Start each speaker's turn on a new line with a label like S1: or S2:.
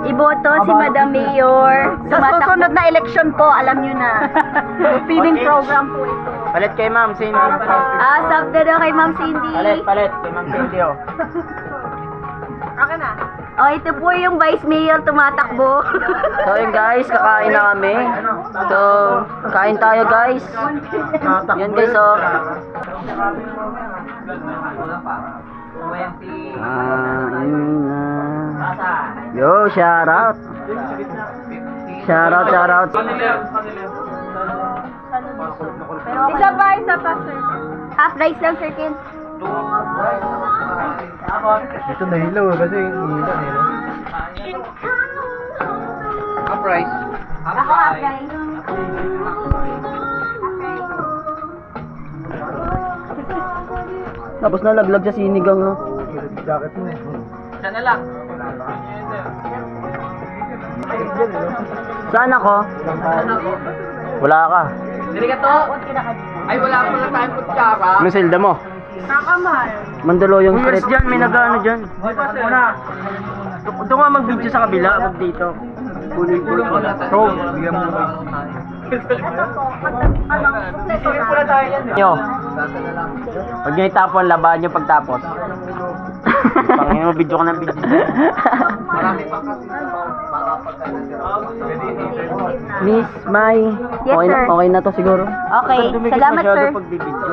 S1: iboto si Madam Mayor. Sa susunod na eleksyon po, alam nyo na. Feeding program po ito.
S2: Palit kay Ma'am Cindy.
S1: Sabdo daw kay Ma'am Cindy.
S2: Palit kay Ma'am Cindy, oh.
S1: Okay na. Ito po yung Vice Mayor tumatakbo.
S2: So yun guys, kakain na kami. So, kain tayo guys. Yan guys, oh. Yo, shout out. Shout out.
S1: Isa pa, sir. Half rice lang, sir Ken.
S3: Ito nahilaw kasi hila nila.
S2: Half rice.
S1: Ako half rice.
S2: Tapos nalaglag sa sinigang, no?
S3: Jacket mo eh.
S2: Sana lang. Saan ako? Wala ka. Dili ka to. Ay, wala ka pala tayong kutsara. Anong silda mo?
S1: Kakamahal.
S2: Mandaluyong street. Dyan, may nag-ano dyan. Doon nga mag-video sa kabila, wag dito. Puli-puli ko na.
S3: So, bigyan mo ba?
S2: Nyo. Pag nyo itapon, labahan nyo pagtapos. Pangin mo, video ko ng video. Miss Mai.
S1: Yes, sir.
S2: Okay na to siguro.
S1: Okay, salamat, sir.
S2: Pagbibidyo.